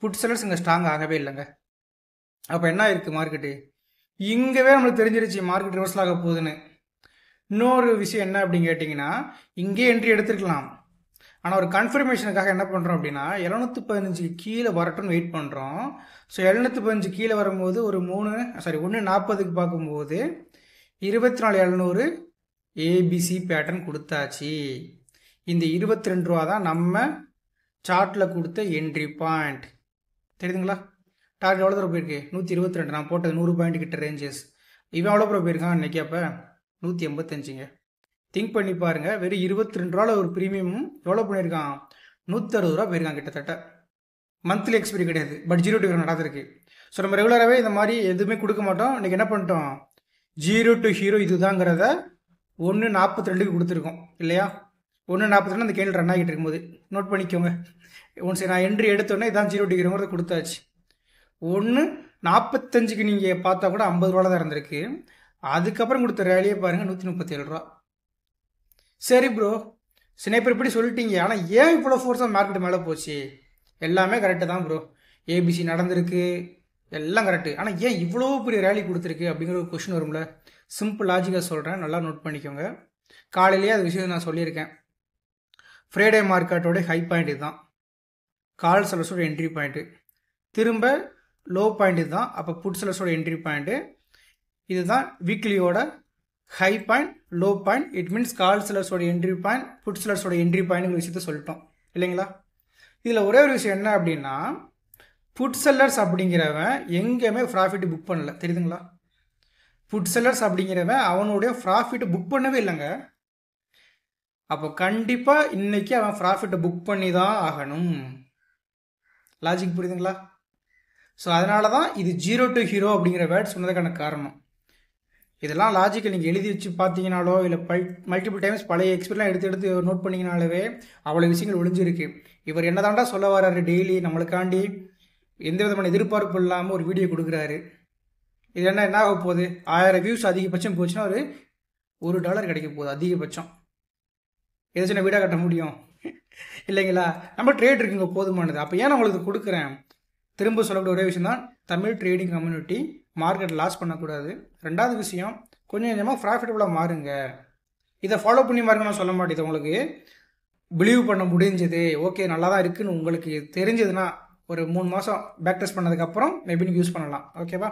புட் செல்லர்ஸ் இங்கே ஸ்ட்ராங் ஆகவே இல்லைங்க. அப்போ என்ன இருக்குது மார்க்கெட்டு, இங்கேவே நம்மளுக்கு தெரிஞ்சிருச்சு மார்க்கெட் ரிவர்சல் ஆக போகுதுன்னு. இன்னொரு விஷயம் என்ன அப்படின்னு கேட்டிங்கன்னா, இங்கே என்ட்ரி எடுத்துருக்கலாம், ஆனால் ஒரு கன்ஃபர்மேஷனுக்காக என்ன பண்ணுறோம் அப்படின்னா 715 கீழே வரட்டும்னு வெயிட் பண்ணுறோம். ஸோ 715 கீழே வரும்போது ஒரு 1.40க்கு பார்க்கும்போது 24,700 ஏபிசி பேட்டர்ன் கொடுத்தாச்சு. இந்த 22 ரூபா தான் நம்ம சார்ட்டில் கொடுத்த என்ட்ரி பாயிண்ட். தெரியுதுங்களா? டார்கெட் எவ்வளோ தூரம் போயிருக்கு, 122. நான் போட்டது 100 பாயிண்ட் கிட்ட ரேஞ்சஸ். இவன் எவ்வளோ தூரம் போயிருக்கான் இன்றைக்கி? அப்போ 185ங்க. திங்க் பண்ணி பாருங்கள், வெறும் 22 ரூபாவில் ஒரு ப்ரீமியம் எவ்வளோ பண்ணியிருக்கான், 160 ரூபா போயிருக்கான் கிட்டத்தட்ட. மந்த்லி எக்ஸ்பீரி கிடையாது, பட் 0 to 0 நடந்திருக்கு. ஸோ நம்ம ரெகுலராகவே இந்த மாதிரி எதுவுமே கொடுக்க மாட்டோம். இன்றைக்கி என்ன பண்ணிட்டோம், 0 to 0 இதுதாங்கிறத 1.42க்கு கொடுத்துருக்கோம் இல்லையா? 1.42 அந்த கேள்வி ரன் ஆகிட்டு இருக்கும்போது நோட் பண்ணிக்கோங்க. ஒன்ஸ் நான் என்ட்ரி எடுத்தோடனே இதான் 0 to 0ங்கிறத கொடுத்தாச்சு. 1.45க்கு நீங்கள் பார்த்தா கூட 50 ரூபா தான் இருந்திருக்கு. அதுக்கப்புறம் கொடுத்த ரேலியே பாருங்கள் 137 ரூபா. சரி ப்ரோ, ஸ்னைப்பர் இப்படி சொல்லிட்டீங்க, ஆனால் ஏன் இவ்வளோ ஃபோர்ஸாக மார்க்கெட் மேலே போச்சு? எல்லாமே கரெக்டு தான் ப்ரோ, ஏபிசி நடந்திருக்கு, எல்லாம் கரெக்டு. ஆனால் ஏன் இவ்வளோ பெரிய ரேலி கொடுத்துருக்கு அப்படிங்கிற ஒரு கொஷின் வரும்ல. சிம்பிள் லாஜிக்காக சொல்கிறேன், நல்லா நோட் பண்ணிக்கோங்க. காலையிலேயே அது விஷயம் நான் சொல்லியிருக்கேன். ஃப்ரைடே மார்க்கெட்டோட ஹை பாயிண்ட் இதுதான், கால் செல்லர்ஸோட என்ட்ரி பாயிண்ட்டு. திரும்ப லோ பாயிண்ட் இதுதான், அப்போ புட் செல்லர்ஸோட என்ட்ரி பாயிண்ட்டு. இதுதான் வீக்லியோட high point, low point. It means call செல்லர்ஸோட என்ட்ரி பாயிண்ட், புட் செல்லர்ஸோட என்ட்ரி பாயிண்ட் விஷயத்த சொல்லிட்டோம் இல்லைங்களா? இதில் ஒரே ஒரு விஷயம் என்ன அப்படின்னா, புட் செல்லர்ஸ் அப்படிங்கிறவன் எங்கேயுமே ப்ராஃபிட் புக் பண்ணல, தெரியுதுங்களா? புட் செல்லர்ஸ் அப்படிங்கிறவன் அவனுடைய ப்ராஃபிட் புக் பண்ணவே இல்லைங்க. அப்போ கண்டிப்பாக இன்னைக்கு அவன் ப்ராஃபிட்டை புக் பண்ணி தான் ஆகணும். லாஜிக் புரியுதுங்களா? ஸோ அதனால தான் இது 0 to 0 அப்படிங்கிற வேர்ட் சொன்னதுக்கான காரணம். இதெல்லாம் லாஜிக்கல் நீங்கள் எழுதி வச்சு பார்த்தீங்கனாலோ இல்லை மல்டிபிள் டைம்ஸ் பழைய எக்ஸ்பீரியன்லாம் எடுத்து நோட் பண்ணிங்கனாலவே அவ்வளோ விஷயங்கள் ஒளிஞ்சிருக்கு. இவர் என்ன தாண்டா சொல்ல வர்றாரு, டெய்லி நம்மளுக்காண்டி எந்த விதமான எதிர்பார்ப்பு இல்லாமல் ஒரு வீடியோ கொடுக்குறாரு. இது என்ன ஆக போகுது, 1000 வியூஸ் அதிகபட்சம் போச்சுன்னா ஒரு $1 கிடைக்க போகுது அதிகபட்சம். ஏதாச்சும் நான் வீடாக கட்ட முடியும் இல்லைங்களா? நம்ம ட்ரேட் இருக்குங்க போதுமானது. அப்போ ஏன் நான் உங்களுக்கு கொடுக்குறேன், திரும்ப சொல்லக்கூடிய ஒரே விஷயம் தான், Tamil trading community market loss பண்ணக்கூடாது. ரெண்டாவது விஷயம், கொஞ்சம் கொஞ்சமாக ப்ராஃபிட்டபுளாக மாறுங்க. இதை ஃபாலோ பண்ணி மாறுங்க நான் சொல்ல மாட்டேன். உங்களுக்கு பிலீவ் பண்ண முடிஞ்சது, ஓகே நல்லா தான் இருக்குதுன்னு உங்களுக்கு தெரிஞ்சதுன்னா ஒரு 3 மாதம் பேக் டெஸ்ட் பண்ணதுக்கப்புறம் மேபி நீங்கள் யூஸ் பண்ணலாம். ஓகேவா?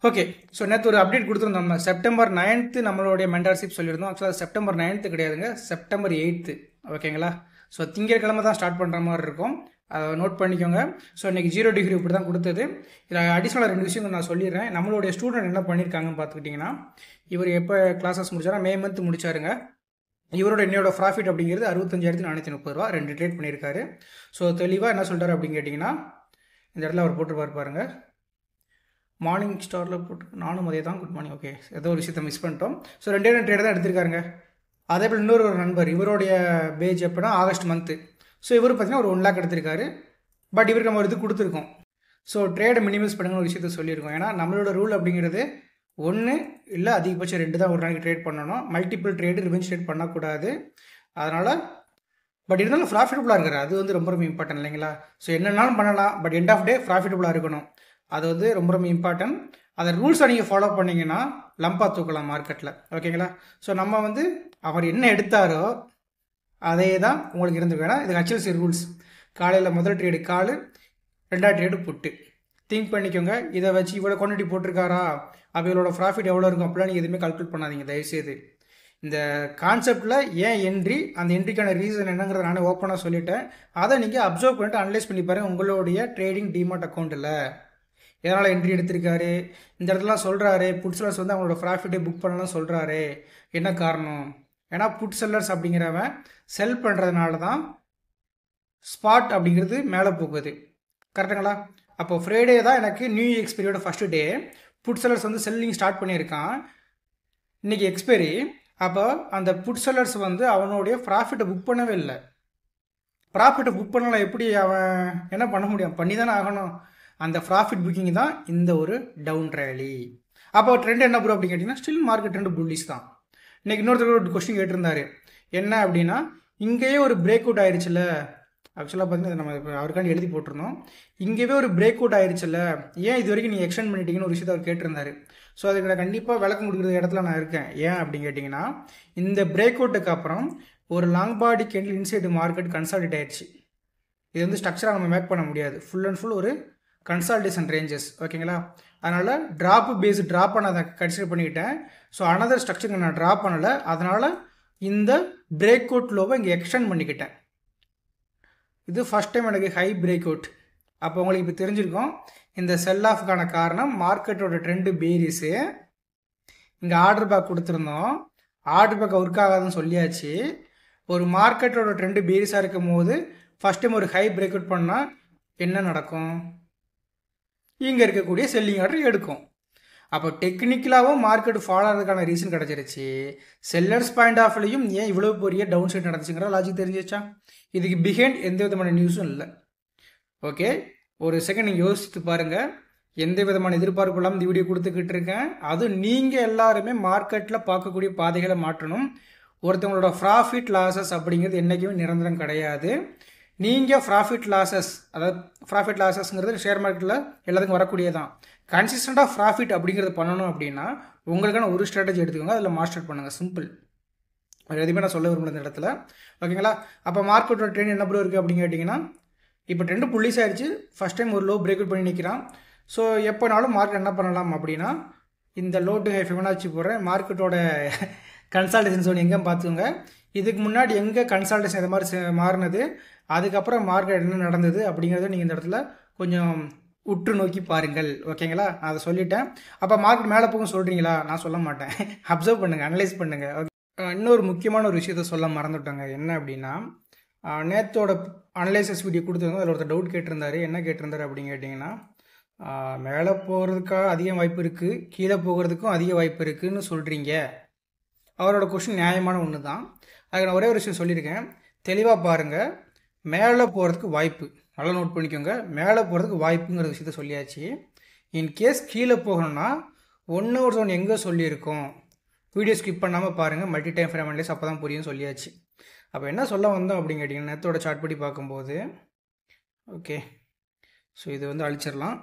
ஓகே. ஸோ நேற்று ஒரு அப்டேட் கொடுத்துருந்தோம். நம்ம September 9th நம்மளுடைய மென்டார்ஷிப் சொல்லியிருந்தோம். ஆக்சுவலாக September 9th கிடையாதுங்க, September 8th. ஓகேங்களா? ஸோ திங்கட்கிழமை தான் ஸ்டார்ட் பண்ணுற மாதிரி இருக்கும், அதை நோட் பண்ணிக்கோங்க. ஸோ இன்றைக்கி 0 டிகிரி இப்படி தான் கொடுத்தது. இதில் அடிஷ்னலாக 2 விஷயங்கள் நான் சொல்லிடுறேன். நம்மளுடைய ஸ்டூடெண்ட் என்ன பண்ணியிருக்காங்கன்னு பார்த்துக்கிட்டிங்கன்னா, இவர் எப்போ கிளாஸஸ் முடிச்சாரா, May month முடிச்சாருங்க. இவரோட என்னோட ப்ராஃபிட் அப்படிங்கிறது 65,430 ரூபா, 2 ட்ரேட் பண்ணியிருக்காரு. ஸோ தெளிவாக என்ன சொல்கிறார் அப்படின்னு கேட்டிங்கன்னா, இந்த இடத்துல அவர் போட்டுருப்பார் பாருங்கள், மார்னிங் ஸ்டாரில் போட்டு, நானும் அதே தான், குட் மார்னிங். ஓகே, ஏதோ ஒரு விஷயத்தை மிஸ் பண்ணிட்டோம். ஸோ 2 ட்ரேட் தான் எடுத்திருக்காருங்க. அதே போல் இன்னொரு நண்பர், இவருடைய பேஜ் எப்போனா ஆகஸ்ட் மந்த்து. ஸோ இவர் பார்த்தீங்கன்னா ஒரு 1 lakh எடுத்திருக்காரு. பட் இவருக்கு நம்ம ஒரு இது கொடுத்துருக்கோம். ஸோ ட்ரேடை மினிமைஸ் பண்ணுங்க ஒரு விஷயத்த சொல்லியிருக்கோம். ஏன்னா நம்மளோட ரூல் அப்படிங்கிறது 1 இல்லை அதிகபட்சம் 2 தான் ஒரு நாளைக்கு ட்ரேட் பண்ணணும். மல்டிபிள் ட்ரேடு ரிவெஞ்ச் ட்ரேட் பண்ணக்கூடாது. அதனால் பட் இருந்தாலும் ப்ராஃபிட்டபுளாக இருக்கிற அது வந்து ரொம்ப ரொம்ப இம்பார்ட்டன்ட் இல்லைங்களா? ஸோ என்னென்னாலும் பண்ணலாம், பட் எண்ட் ஆஃப் டே ப்ராஃபிட்டபுளாக இருக்கணும். அது வந்து ரொம்ப ரொம்ப இம்பார்ட்டன்ட். அதை ரூல்ஸை நீங்கள் ஃபாலோ பண்ணிங்கன்னா லம்பாக தூக்கலாம் மார்க்கெட்டில். ஓகேங்களா? ஸோ நம்ம வந்து அவர் என்ன எடுத்தாரோ அதே தான் உங்களுக்கு இருந்துருக்கு. வேணா இது HLC ரூல்ஸ். காலையில் முதல் ட்ரேடு கால், 2வது ட்ரேடு புட்டு. திங்க் பண்ணிக்கோங்க. இதை வச்சு இவ்வளோ குவான்டிட்டி போட்டிருக்காரா, அப்போ இவளோட ப்ராஃபிட் எவ்வளோ இருக்கும் அப்படிலாம் நீங்கள் எதுவுமே கால்குலேட் பண்ணாதீங்க தயவுசெய்து. இந்த கான்செப்டில் ஏன் என்ட்ரி, அந்த என்ட்ரிக்கான ரீசன் என்னங்கிறத நானே ஓப்பனாக சொல்லிட்டேன். அதை நீங்கள் அப்சர்வ் பண்ணிட்டு அனலைஸ் பண்ணி பாருங்கள் உங்களுடைய ட்ரேடிங் டிமாட் அக்கௌண்ட்டில். எதனால் என்ட்ரி எடுத்திருக்காரு, இந்த இடத்துலலாம் சொல்கிறாரு புட் செல்லர்ஸ் வந்து அவங்களோட ப்ராஃபிட்டை புக் பண்ணலாம் சொல்கிறாரு. என்ன காரணம்? ஏன்னா புட் செல்லர்ஸ் அப்படிங்கிறவன் செல் பண்ணுறதுனால தான் ஸ்பாட் அப்படிங்கிறது மேலே போகுது. கரெக்டுங்களா? அப்போ ஃப்ரைடே தான் எனக்கு நியூ எக்ஸ்பைரியோட ஃபஸ்ட்டு டே. புட் செல்லர்ஸ் வந்து செல்லிங் ஸ்டார்ட் பண்ணியிருக்கான். இன்றைக்கி எக்ஸ்பைரி. அப்போ அந்த புட் செல்லர்ஸ் வந்து அவனுடைய ப்ராஃபிட்டை புக் பண்ணவே இல்லை. ப்ராஃபிட்டை புக் பண்ணலாம், எப்படி அவன் என்ன பண்ண முடியும்? பண்ணி தானே ஆகணும். அந்த ப்ராஃபிட் புக்கிங் தான் இந்த ஒரு டவுன் ரேலி. அப்போ ட்ரெண்ட் என்ன ப்ரோ அப்படின்னு கேட்டிங்கன்னா, ஸ்டில் மார்க்கெட் ட்ரெண்ட் புல்லிஷ் தான். இன்றைக்கி இன்னொருத்தர் ஒரு கொஸ்டின் கேட்டிருந்தாரு, என்ன அப்படின்னா, இங்கேயே ஒரு பிரேக் அவுட் ஆயிடுச்சுல்ல. ஆக்சுவலாக பார்த்தீங்கன்னா நம்ம இப்போ அவருக்காண்டி எழுதி போட்டிருந்தோம். இங்கேயே ஒரு பிரேக் அவுட் ஆயிடுச்சுல்ல, ஏன் இது வரைக்கும் நீங்கள் எக்ஸ்டெண்ட் பண்ணிட்டீங்கன்னு ஒரு விஷயத்தை அவர் கேட்டிருந்தாரு. ஸோ அதுக்கு நான் கண்டிப்பாக விளக்கம் கொடுக்குற இடத்துல நான் இருக்கேன். ஏன் அப்படின்னு கேட்டிங்கன்னா, இந்த பிரேக் அவுட்டுக்கு அப்புறம் ஒரு லாங் பாடி கேண்டில் இன்சைடு மார்க்கெட் கன்சாலிடேட் ஆயிடுச்சு. இது வந்து ஸ்ட்ரக்சராக நம்ம மேக் பண்ண முடியாது. ஃபுல் அண்ட் ஃபுல் ஒரு கன்சால்டேஷன் ரேஞ்சஸ். ஓகேங்களா? அதனால் ட்ராப் நான் அதை கன்சிடர் பண்ணிக்கிட்டேன். ஸோ அனதர் ஸ்ட்ரக்சருக்கு நான் ட்ராப் பண்ணலை. அதனால் இந்த பிரேக் அவுட் லோவை இங்கே எக்ஸ்டெண்ட் பண்ணிக்கிட்டேன். இது ஃபஸ்ட் டைம் எனக்கு ஹை பிரேக் அவுட். அப்போ உங்களுக்கு இப்போ தெரிஞ்சிருக்கும் இந்த செல் ஆஃப்கான காரணம் மார்க்கெட்டோட ட்ரெண்டு பேரிஸு. இங்கே ஆர்டர் பேக் கொடுத்துருந்தோம், ஆர்டர் பேக் ஒர்க் ஆகாதுன்னு சொல்லியாச்சு. ஒரு மார்க்கெட்டோட ட்ரெண்டு பேரிஸாக இருக்கும் போது ஃபஸ்ட் டைம் ஒரு ஹை பிரேக் அவுட் பண்ணால் என்ன நடக்கும்? இங்கே இருக்கக்கூடிய செல்லிங் ஆர்டர் எடுக்கும். அப்போ டெக்னிக்கலாகவும் மார்க்கெட் ஃபாலோ ஆகிறதுக்கான ரீசன் கிடச்சிருச்சு. செல்லர்ஸ் பாயிண்ட் ஆஃப்லையும் ஏன் இவ்வளோ பெரிய டவுன் சைட் நடந்துச்சுங்கிற லாஜிக் தெரிஞ்சிச்சா? இதுக்கு பிஹைண்ட் எந்த விதமான நியூஸும் இல்லை. ஓகே, ஒரு செகண்ட் நீங்கள் யோசித்து பாருங்கள். எந்த விதமான எதிர்பார்ப்பு இல்லாமல் இந்த வீடியோ கொடுத்துக்கிட்டு இருக்கேன். அதுவும் நீங்கள் எல்லாருமே மார்க்கெட்டில் பார்க்கக்கூடிய பாதைகளை மாற்றணும். ஒருத்தவங்களோட ப்ராஃபிட் லாஸஸ் அப்படிங்கிறது என்றைக்குமே நிரந்தரம் கிடையாது. நீங்கள் ப்ராஃபிட் லாஸஸ், அதாவது ப்ராஃபிட் லாஸஸ்ங்கிறது ஷேர் மார்க்கெட்டில் எல்லாத்துக்கும் வரக்கூடியதான். கன்சிஸ்டண்ட்டாக ப்ராஃபிட் அப்படிங்கிறது பண்ணணும் அப்படின்னா உங்களுக்கான ஒரு ஸ்ட்ராட்டஜி எடுத்துக்கோங்க, அதில் மாஸ்டர் பண்ணுங்கள். சிம்பிள். அது எதுவுமே நான் சொல்ல விரும்பல இந்த இடத்துல. ஓகேங்களா? அப்போ மார்க்கெட்டோட ட்ரெண்ட் என்ன ப்ரோ இருக்குது அப்படின்னு கேட்டிங்கன்னா, இப்போ ட்ரெண்டு புல்லிஷ் ஆயிடுச்சு. ஃபஸ்ட் டைம் ஒரு லோ பிரேக் அவுட் பண்ணி நிற்கிறான். ஸோ எப்போனாலும் மார்க்கெட் என்ன பண்ணலாம் அப்படின்னா, இந்த லோ டு ஹை ஃபிபனாச்சி போடுறேன். மார்க்கெட்டோட கன்சால்டேஷன் ஜோன் எங்கே பார்த்துக்கோங்க. இதுக்கு முன்னாடி எங்கே கன்சால்டேஷன் இது மாதிரி மாறினது, அதுக்கப்புறம் மார்க்கெட் என்ன நடந்தது அப்படிங்கிறத நீங்கள் இந்த இடத்துல கொஞ்சம் உற்று நோக்கி பாருங்கள். ஓகேங்களா? நான் அதை சொல்லிட்டேன். அப்போ மார்க்கெட் மேலே போகும் சொல்கிறீங்களா? நான் சொல்ல மாட்டேன். அப்சர்வ் பண்ணுங்கள், அனலைஸ் பண்ணுங்கள். ஓகே, இன்னொரு முக்கியமான ஒரு விஷயத்த சொல்ல மறந்துவிட்டாங்க. என்ன அப்படின்னா, நேற்றோட அனலைசஸ் வீடியோ கொடுத்துருந்தோம். அதில் ஒருத்தர் டவுட் கேட்டிருந்தாரு. என்ன கேட்டிருந்தாரு அப்படின்னு கேட்டிங்கன்னா, மேலே போகிறதுக்காக அதிக வாய்ப்பு இருக்குது, கீழே போகிறதுக்கும் அதிக வாய்ப்பு இருக்குதுன்னு சொல்கிறீங்க. அவரோட கொஸ்டின் நியாயமான ஒன்று தான். அதுக்கு நான் ஒரே ஒரு விஷயம் சொல்லியிருக்கேன், தெளிவாக பாருங்கள். மேலே போகிறதுக்கு வாய்ப்பு, நல்லா நோட் பண்ணிக்கோங்க. மேலே போகிறதுக்கு வாய்ப்புங்கிற விஷயத்த சொல்லியாச்சு. இன்கேஸ் கீழே போகணும்னா ஒரு ஒன்று எங்கே சொல்லியிருக்கோம், வீடியோ ஸ்கிப் பண்ணாமல் பாருங்கள். மல்டி டைம் ஃப்ரேம் அனலைஸ் அப்போ தான் புரியும் சொல்லியாச்சு. அப்போ என்ன சொல்ல வந்தோம் அப்படின்னு கேட்டிங்கன்னா, நேற்றோட சார்ட் படி பார்க்கும்போது, ஓகே, ஸோ இது வந்து அழிச்சிடலாம்.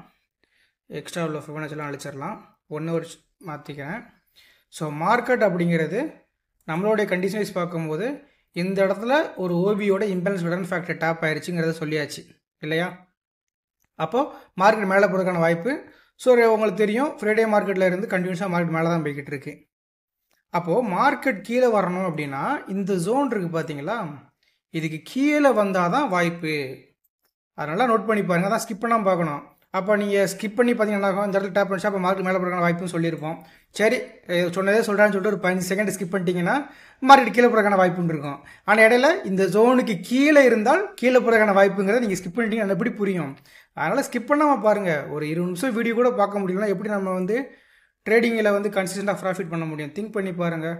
எக்ஸ்ட்ரா உள்ள ஃபிபனாச்சிலாம் அழிச்சிடலாம். 1 ஹவர் மாற்றிக்கிறேன். ஸோ மார்க்கெட் அப்படிங்கிறது நம்மளுடைய கண்டிஷன் வைஸ் பார்க்கும்போது இந்த இடத்துல ஒரு ஓபியோட இம்பேலன்ஸ் ரிட்டர்ன் ஃபேக்டர் டாப் ஆயிடுச்சுங்கிறத சொல்லியாச்சு இல்லையா? அப்போது மார்க்கெட் மேலே போகிறதுக்கான வாய்ப்பு. ஸோ உங்களுக்கு தெரியும், ஃப்ரைடே மார்க்கெட்டில் இருந்து கண்டினியூஸாக மார்க்கெட் மேலே தான் போய்கிட்டு இருக்கு. அப்போது மார்க்கெட் கீழே வரணும் அப்படின்னா இந்த ஜோன் இருக்குது பார்த்தீங்களா, இதுக்கு கீழே வந்தால் தான் வாய்ப்பு. அதனால் நோட் பண்ணி பாருங்கள். அதான் ஸ்கிப் பண்ணாமல் பார்க்கணும். அப்போ நீங்கள் ஸ்கிப் பண்ணி பார்த்தீங்கன்னா இந்த இடத்துல டேப் பண்ணிச்சா அப்போ மார்க்கெட் மேலே போகிறக்கான வாய்ப்புன்னு சொல்லியிருப்போம். சரி, சொன்னதே சொல்கிறான்னு சொல்லிட்டு ஒரு 15 செகண்ட் ஸ்கிப் பண்ணிட்டீங்கன்னா மார்க்கெட் கீழே போகிறக்கான வாய்ப்புன்னு இருக்கும். ஆனால் இடையில இந்த ஜோனுக்கு கீழே இருந்தால் கீழே போகிறக்கான வாய்ப்புங்கிறத நீங்கள் ஸ்கிப் பண்ணிட்டீங்கன்னா எப்படி புரியும்? அதனால் ஸ்கிப் பண்ணாமல் பாருங்கள். ஒரு 20 நிமிஷம் வீடியோ கூட பார்க்க முடியலன்னா எப்படி நம்ம வந்து ட்ரேடிங்கில் வந்து கன்சிஸ்டண்டாக ப்ராஃபிட் பண்ண முடியும்? திங்க் பண்ணி பாருங்கள்.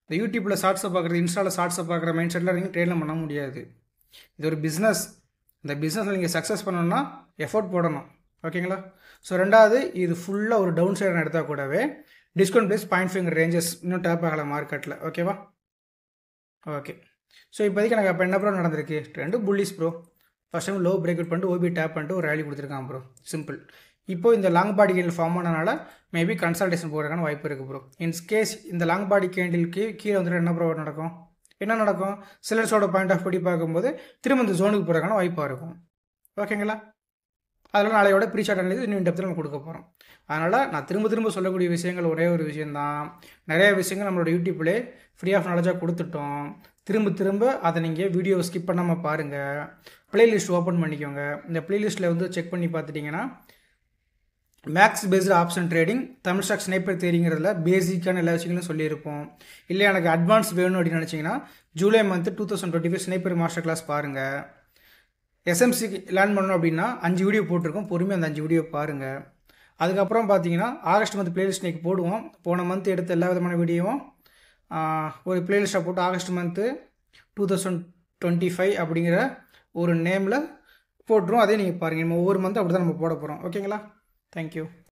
இந்த யூடியூப்பில் ஷார்ட்ஸை பார்க்குறது, இன்ஸ்டாவில் ஷார்ட்ஸை பார்க்குற மைண்ட் செட்டில் நீங்கள் ட்ரேடில் பண்ண முடியாது. இது ஒரு பிஸ்னஸ். இந்த பிஸ்னஸில் நீங்கள் சக்ஸஸ் பண்ணணும்னா எஃபோர்ட் போடணும். ஓகேங்களா? ஸோ ரெண்டாவது, இது ஃபுல்லாக ஒரு டவுன் சைடு எடுத்தால் கூடவே டிஸ்கவுண்ட் ப்ரைஸ் 0.5 ரேஞ்சஸ் இன்னும் டேப் ஆகலை மார்க்கெட்டில். ஓகேவா? ஓகே, ஸோ இப்போதைக்கு எனக்கு அப்போ என்ன ப்ரோ நடந்திருக்கு? Trend bullish bro. First time low break out பண்ணிட்டு ஓபி டேப் பண்ணிட்டு ஒரு ரேலி கொடுத்துருக்கான் ப்ரோ. சிம்பிள். இப்போது இந்த லாங் பாடி கேண்டில் ஃபார்ம் ஆனதுனால மேபி கன்சல்டேஷன் போகிறதுக்கான வாய்ப்பு இருக்குது ப்ரோ. இன்கேஸ் இந்த லாங் பாடி கேண்டிலுக்கு கீழே வந்துட்டு என்ன ப்ரோ நடக்கும்? என்ன நடக்கும்? சிலர்ஸோட பாயிண்ட் ஆஃப் படி பார்க்கும்போது திரும்ப இந்த ஜோனுக்கு போகிறதுக்கான வாய்ப்பாக இருக்கும். ஓகேங்களா? அதெல்லாம் நாளையோட ப்ரீ சார்ட் அனலைஸ் இன்னும் டெப்த்தில் நம்ம கொடுக்க போகிறோம். அதனால் நான் திரும்ப சொல்லக்கூடிய விஷயங்கள் ஒரே ஒரு விஷயந்தான். நிறைய விஷயங்கள் நம்மளோட யூடியூப்லேயே ஃப்ரீ ஆஃப் நாலேஜாக கொடுத்துட்டோம். திரும்ப அதை நீங்கள் வீடியோ ஸ்கிப் பண்ணாமல் பாருங்கள். ப்ளேலிஸ்ட் ஓப்பன் பண்ணிக்கோங்க. இந்த ப்ளேலிஸ்ட்டில் வந்து செக் பண்ணி பார்த்துட்டிங்கன்னா max based option trading, Tamil stock sniper தேரிங்கிறதுல பேசிக்கான எல்லா விஷயங்களும் சொல்லியிருப்போம். இல்லை எனக்கு அட்வான்ஸ் வேணும் அப்படின்னு நினச்சிங்கன்னா July month 2025 sniper master class பாருங்கள். எஸ்எம்சிக்கு லேர்ன் பண்ணணும் அப்படின்னா 5 வீடியோ போட்டிருக்கோம், பொறுமையாக அந்த 5 வீடியோ பாருங்கள். அதுக்கப்புறம் பார்த்தீங்கன்னா ஆகஸ்ட் மந்த் பிளேலிஸ்ட் இன்றைக்கி போடுவோம். போன மந்த் எடுத்த எல்லா விதமான வீடியோவும் ஒரு பிளேலிஸ்ட்டாக போட்டு ஆகஸ்ட் மந்த்து 2025 அப்படிங்கிற ஒரு நேமில் போட்டுரும். அதே நீங்கள் பாருங்கள். நம்ம ஒவ்வொரு மந்த்தும் அப்படி தான் நம்ம போட போகிறோம். ஓகேங்களா? தேங்க்யூ.